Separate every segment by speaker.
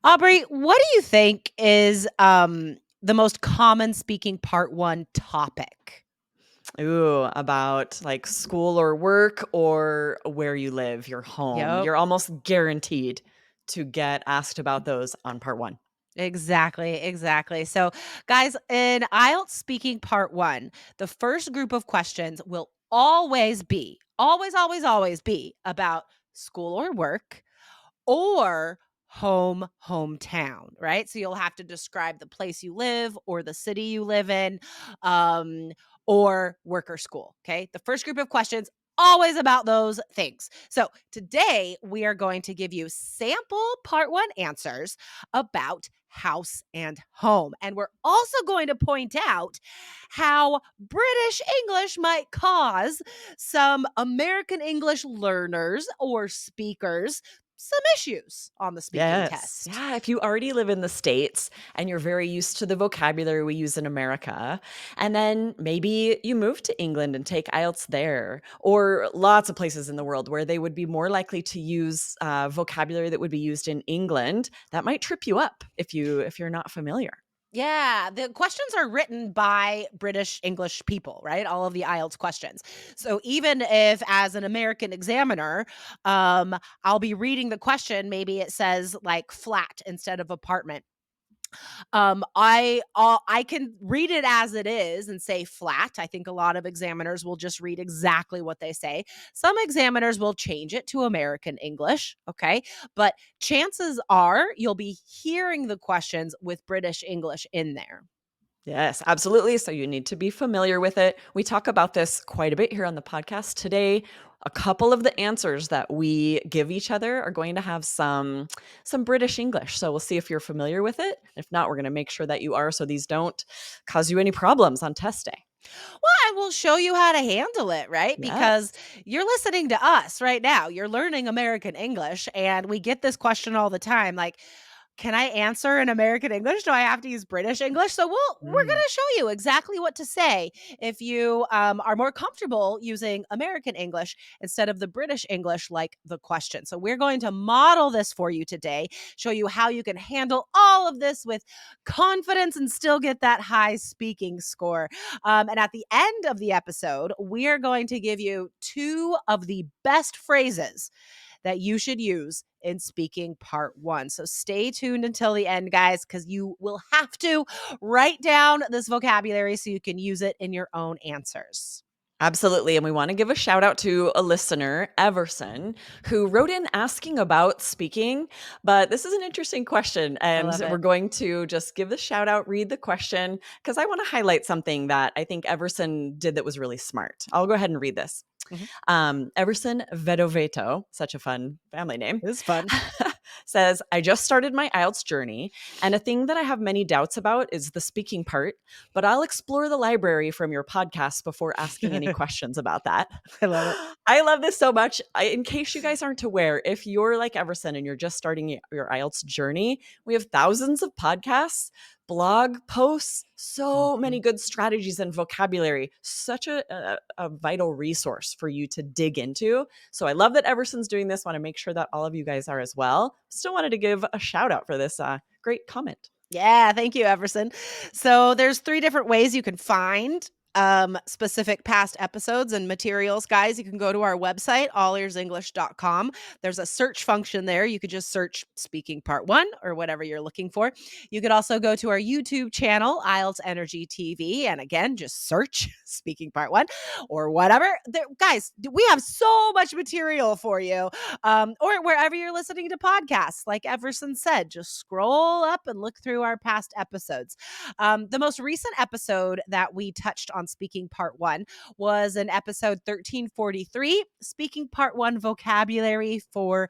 Speaker 1: Aubrey, what do you think is the most common speaking part one topic?
Speaker 2: Ooh, about like school or work or where you live, your home.
Speaker 1: Yep.
Speaker 2: You're almost guaranteed to get asked about those on part one.
Speaker 1: Exactly. So, guys, in IELTS speaking part one, the first group of questions will always be about school or work or hometown, right? So you'll have to describe the place you live or the city you live in, um, or work or school. Okay. The first group of questions, always about those things. So today we are going to give you sample part one answers about house and home. And we're also going to point out how British English might cause some American English learners or speakers some issues on the speaking
Speaker 2: Yes.
Speaker 1: test.
Speaker 2: Yeah. If you already live in the States and you're very used to the vocabulary we use in America, and then maybe you move to England and take IELTS there, or lots of places in the world where they would be more likely to use vocabulary that would be used in England, that might trip you up if you're not familiar.
Speaker 1: Yeah, the questions are written by British English people, right? All of the IELTS questions. So even if, as an American examiner, I'll be reading the question, maybe it says like flat instead of apartment. I can read it as it is and say flat. I think a lot of examiners will just read exactly what they say. Some examiners will change it to American English, okay? But chances are you'll be hearing the questions with British English in there.
Speaker 2: Yes, absolutely. So you need to be familiar with it. We talk about this quite a bit here on the podcast today. A couple of the answers that we give each other are going to have some British English. So we'll see if you're familiar with it. If not, we're going to make sure that you are so these don't cause you any problems on test day.
Speaker 1: Well, I will show you how to handle it, right? Because
Speaker 2: Yes.
Speaker 1: you're listening to us right now. You're learning American English, and we get this question all the time like, can I answer in American English? Do I have to use British English? So we're going
Speaker 2: Mm.
Speaker 1: to show you exactly what to say if you are more comfortable using American English instead of the British English, like the question. So we're going to model this for you today, show you how you can handle all of this with confidence and still get that high speaking score. And at the end of the episode, we are going to give you two of the best phrases that you should use in speaking part one. So stay tuned until the end, guys, because you will have to write down this vocabulary so you can use it in your own answers.
Speaker 2: Absolutely. And we want to give a shout out to a listener, Everson, who wrote in asking about speaking. But this is an interesting question.
Speaker 1: I
Speaker 2: And
Speaker 1: love
Speaker 2: we're
Speaker 1: it.
Speaker 2: going to just give the shout out, read the question, because I want to highlight something that I think Everson did that was really smart. I'll go ahead and read this.
Speaker 1: Mhm.
Speaker 2: Everson Vedoveto, such a fun family name,
Speaker 1: It was fun.
Speaker 2: says, I just started my IELTS journey, and a thing that I have many doubts about is the speaking part, but I'll explore the library from your podcast before asking any questions about that.
Speaker 1: I love it.
Speaker 2: I love this so much. In case you guys aren't aware, if you're like Everson and you're just starting your IELTS journey, we have thousands of podcasts, blog posts, so many
Speaker 1: Mhm.
Speaker 2: good strategies and vocabulary. Such a vital resource for you to dig into. So I love that Everson's doing this. Want to make sure that all of you guys are as well. Still wanted to give a shout out for this great comment.
Speaker 1: Yeah, thank you, Everson. So there's three different ways you can find specific past episodes and materials, guys. You can go to our website, allearsenglish.com. There's a search function there. You could just search speaking part one or whatever you're looking for. You could also go to our YouTube channel, IELTS Energy TV, and again, just search speaking part one or whatever. Guys, we have so much material for you. Or wherever you're listening to podcasts, like Everson said, just scroll up and look through our past episodes. The most recent episode that we touched on speaking part one was in episode 1343, speaking part one vocabulary for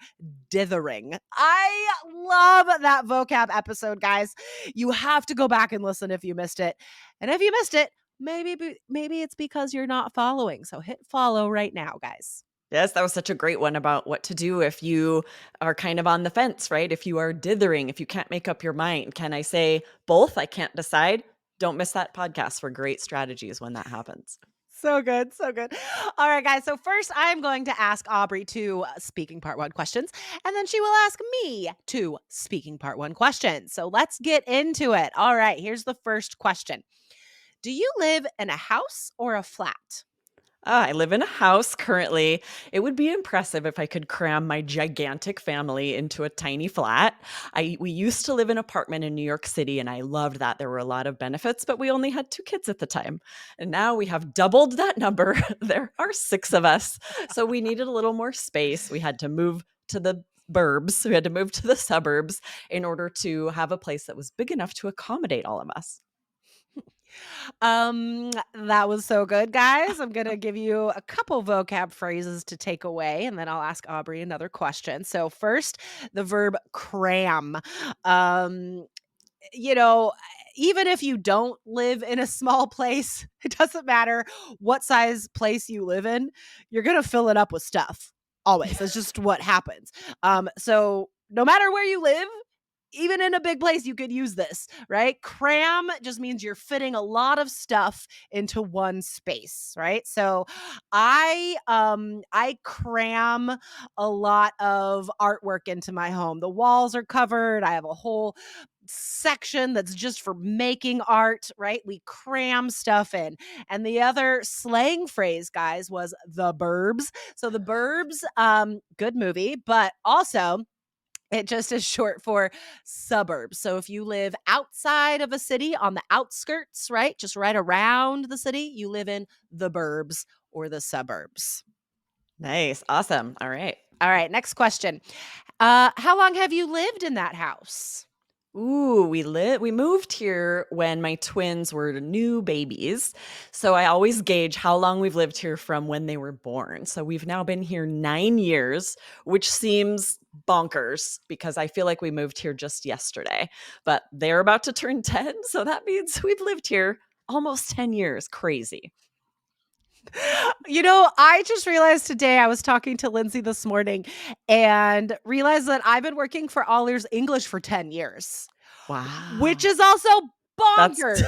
Speaker 1: dithering. I love that vocab episode, guys. You have to go back and listen if you missed it. And if you missed it, maybe it's because you're not following. So hit follow right now, guys.
Speaker 2: Yes, that was such a great one about what to do if you are kind of on the fence, right? If you are dithering, if you can't make up your mind. Can I say both? I can't decide. Don't miss that podcast for great strategies when that happens.
Speaker 1: So good, so good. All right, guys. So first, I'm going to ask Aubrey two speaking part one questions, and then she will ask me two speaking part one questions. So let's get into it. All right, here's the first question. Do you live in a house or a flat?
Speaker 2: I live in a house currently. It would be impressive if I could cram my gigantic family into a tiny flat. We used to live in an apartment in New York City and I loved that. There were a lot of benefits, but we only had 2 kids at the time. And now we have doubled that number. There are 6 of us. So we needed a little more space. We had to move to the burbs. We had to move to the suburbs in order to have a place that was big enough to accommodate all of us.
Speaker 1: That was so good, guys. I'm gonna give you a couple vocab phrases to take away, and then I'll ask Aubrey another question. So first, the verb cram. Um, you know, even if you don't live in a small place, it doesn't matter what size place you live in, you're gonna fill it up with stuff. Always. That's just what happens. So no matter where you live, even in a big place, you could use this, right? Cram just means you're fitting a lot of stuff into one space, right? So I cram a lot of artwork into my home. The walls are covered. I have a whole section that's just for making art, right? We cram stuff in. And the other slang phrase, guys, was the burbs. So the burbs, good movie, but also it just is short for suburbs. So if you live outside of a city on the outskirts, right? Just right around the city, you live in the burbs or the suburbs.
Speaker 2: Nice. Awesome. All right.
Speaker 1: All right, next question. How long have you lived in that house?
Speaker 2: Ooh, we moved here when my twins were new babies. So I always gauge how long we've lived here from when they were born. So we've now been here 9 years, which seems bonkers because I feel like we moved here just yesterday. But they're about to turn 10, so that means we've lived here almost 10 years. Crazy.
Speaker 1: I just realized today I was talking to Lindsay this morning and realized that I've been working for All Ears English for 10 years, which
Speaker 2: Wow.
Speaker 1: is also
Speaker 2: That's
Speaker 1: bonkers.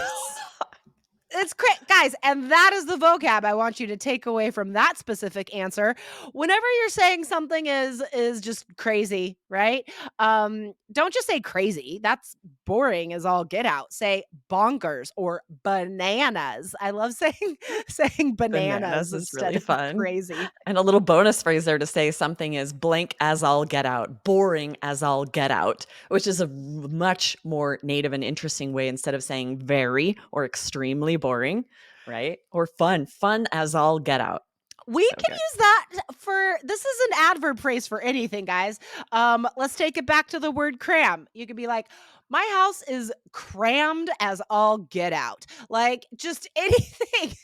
Speaker 1: It's great, guys, and that is the vocab I want you to take away from that specific answer. Whenever you're saying something is just crazy, right? Don't just say crazy. That's boring as all get out. Say bonkers or bananas. I love saying saying bananas
Speaker 2: bananas is
Speaker 1: instead
Speaker 2: really
Speaker 1: of
Speaker 2: fun.
Speaker 1: crazy.
Speaker 2: And a little bonus phrase there to say something is blank as all get out, boring as all get out, which is a much more native and interesting way instead of saying very or extremely boring, right? Or fun as all get out.
Speaker 1: We
Speaker 2: So
Speaker 1: can
Speaker 2: good.
Speaker 1: use that for this is an adverb phrase for anything, guys. Let's take it back to the word cram. You could be like, my house is crammed as all get out. Like just anything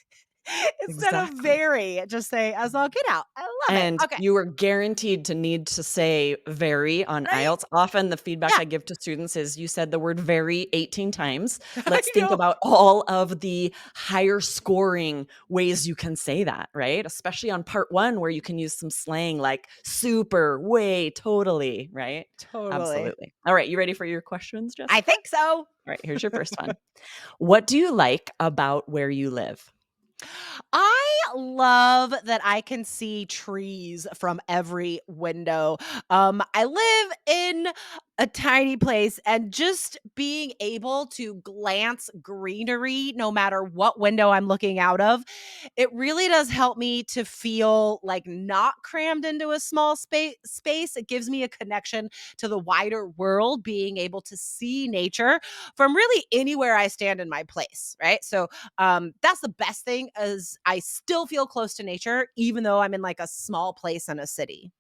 Speaker 1: instead of
Speaker 2: Exactly.
Speaker 1: very, just say as all get out. I love it.
Speaker 2: And
Speaker 1: Okay.
Speaker 2: you are guaranteed to need to say very on
Speaker 1: Right?
Speaker 2: IELTS. Often the feedback
Speaker 1: Yeah.
Speaker 2: I give to students is you said the word very 18 times.
Speaker 1: I
Speaker 2: Let's think
Speaker 1: know.
Speaker 2: about all of the higher scoring ways you can say that, right? Especially on part 1 where you can use some slang like super, way, totally, right?
Speaker 1: Totally.
Speaker 2: Absolutely. All right, you ready for your questions,
Speaker 1: I
Speaker 2: Jessica?
Speaker 1: think so.
Speaker 2: All right, here's your first one. What do you like about where you live?
Speaker 1: I love that I can see trees from every window. I live in a tiny place, and just being able to glance greenery no matter what window I'm looking out of, it really does help me to feel like not crammed into a small space. It gives me a connection to the wider world, being able to see nature from really anywhere I stand in my place, right? So that's the best thing is I still feel close to nature, even though I'm in like a small place in a city.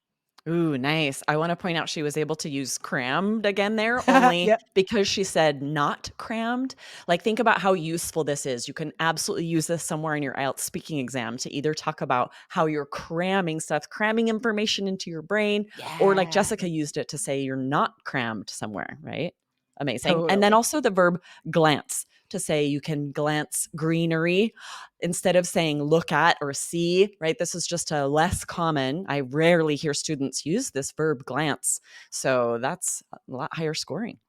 Speaker 2: Ooh, nice. I wanna point out she was able to use crammed again there, only
Speaker 1: Yep.
Speaker 2: because she said not crammed. Like, think about how useful this is. You can absolutely use this somewhere in your IELTS speaking exam to either talk about how you're cramming stuff, cramming information into your brain, or like
Speaker 1: Yeah,
Speaker 2: Jessica used it to say you're not crammed somewhere, right? Amazing. And then
Speaker 1: totally.
Speaker 2: also the verb glance to say you can glance greenery instead of saying look at or see, right? This is just a less common. I rarely hear students use this verb glance. So that's a lot higher scoring.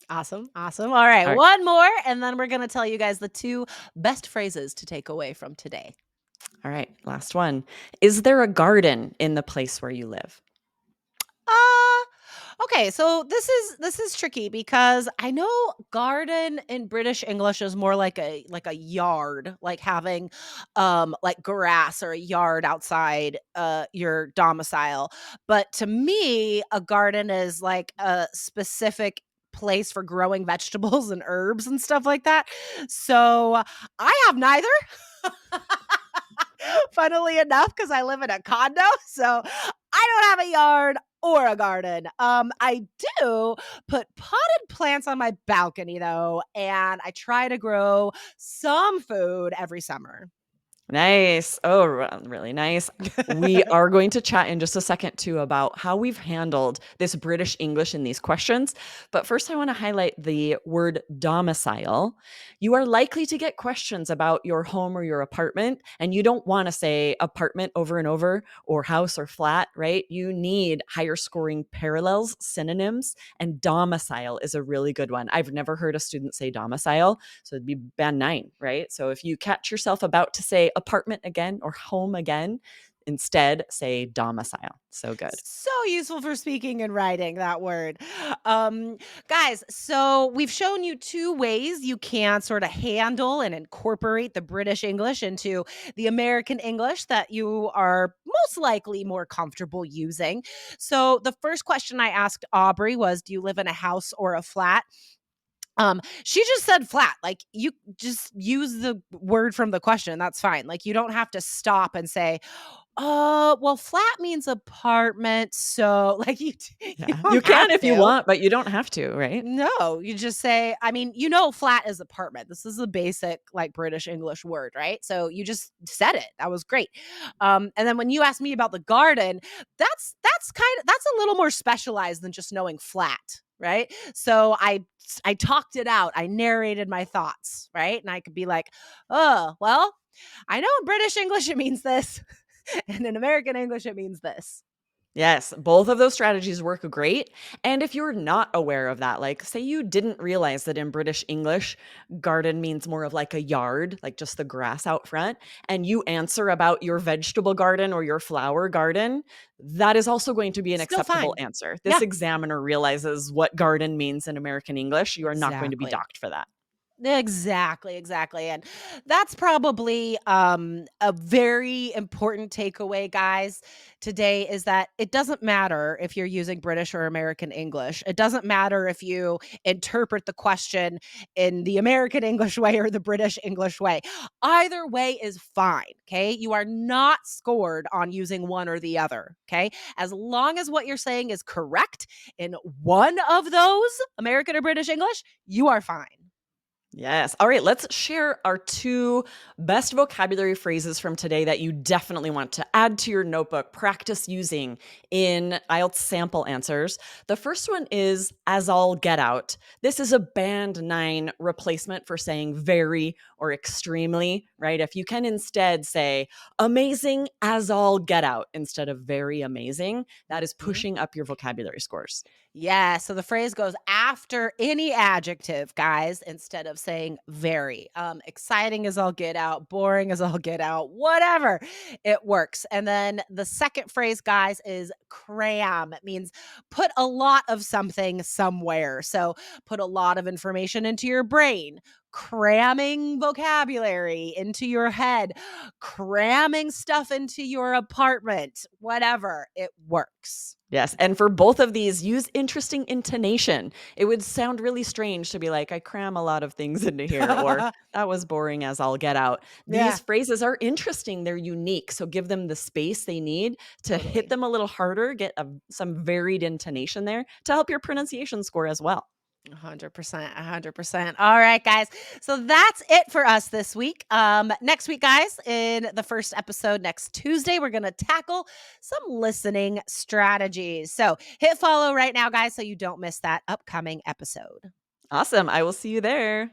Speaker 1: Awesome. Awesome. All right.
Speaker 2: All right.
Speaker 1: One more, and then we're going to tell you guys the two best phrases to take away from today.
Speaker 2: All right, last one. Is there a garden in the place where you live?
Speaker 1: Okay, so this is tricky because I know garden in British English is more like a yard, like having like grass or a yard outside your domicile. But to me, a garden is like a specific place for growing vegetables and herbs and stuff like that. So I have neither. Funnily enough, because I live in a condo, so I don't have a yard or a garden. I do put potted plants on my balcony though, and I try to grow some food every summer.
Speaker 2: Nice. Oh, really nice. We are going to chat in just a second too about how we've handled this British English in these questions. But first, I want to highlight the word domicile. You are likely to get questions about your home or your apartment, and you don't want to say apartment over and over or house or flat, right? You need higher scoring parallels, synonyms, and domicile is a really good one. I've never heard a student say domicile. So it'd be band 9, right? So if you catch yourself about to say apartment again or home again, instead say domicile. So good.
Speaker 1: So useful for speaking and writing that word. Um, Guys, so we've shown you two ways you can sort of handle and incorporate the British English into the American English that you are most likely more comfortable using. So the first question I asked Aubrey was, do you live in a house or a flat? She just said flat. Like, you just use the word from the question. That's fine. Like, you don't have to stop and say, well, flat means apartment, so like you
Speaker 2: Yeah. You
Speaker 1: don't
Speaker 2: can
Speaker 1: have
Speaker 2: if you
Speaker 1: to.
Speaker 2: want, but you don't have to, right?
Speaker 1: No, you just say, I mean, flat is apartment. This is a basic like British English word, right? So you just said it. That was great. And then when you asked me about the garden, that's a little more specialized than just knowing flat, right? So I talked it out. I narrated my thoughts, right? And I could be like, oh, well, I know in British English it means this, and in American English it means this.
Speaker 2: Yes, both of those strategies work great. And if you're not aware of that, like say you didn't realize that in British English, garden means more of like a yard, like just the grass out front, and you answer about your vegetable garden or your flower garden, that is also going to be an
Speaker 1: Still
Speaker 2: acceptable
Speaker 1: fine.
Speaker 2: answer. This
Speaker 1: Yeah,
Speaker 2: examiner realizes what garden means in American English. You are not going to be
Speaker 1: exactly.
Speaker 2: docked for that.
Speaker 1: Exactly, exactly, and that's probably, a very important takeaway, guys, today is that it doesn't matter if you're using British or American English. It doesn't matter if you interpret the question in the American English way or the British English way. Either way is fine, okay? You are not scored on using one or the other, okay? As long as what you're saying is correct in one of those, American or British English, you are fine.
Speaker 2: Yes. All right, let's share our 2 best vocabulary phrases from today that you definitely want to add to your notebook, practice using in IELTS sample answers. The first one is as all get out. This is a band 9 replacement for saying very or extremely, right? If you can instead say amazing as all get out instead of very amazing, that is
Speaker 1: Mhm.
Speaker 2: pushing up your vocabulary scores.
Speaker 1: Yeah, so the phrase goes after any adjective, guys, instead of saying very. Exciting as all get out, boring as all get out, whatever. It works. And then the second phrase, guys, is cram. It means put a lot of something somewhere. So put a lot of information into your brain, cramming vocabulary into your head, cramming stuff into your apartment, whatever. It works.
Speaker 2: Yes, and for both of these, use interesting intonation. It would sound really strange to be like, I cram a lot of things into here, or that was boring as I'll get out. These
Speaker 1: Yeah,
Speaker 2: phrases are interesting, they're unique. So give them the space they need to hit
Speaker 1: totally.
Speaker 2: them a little harder, get some varied intonation there to help your pronunciation score as well.
Speaker 1: 100%, 100%. All right, guys. So that's it for us this week. Next week, guys, in the first episode next Tuesday, we're going to tackle some listening strategies. So hit follow right now, guys, so you don't miss that upcoming episode.
Speaker 2: Awesome. I will see you there.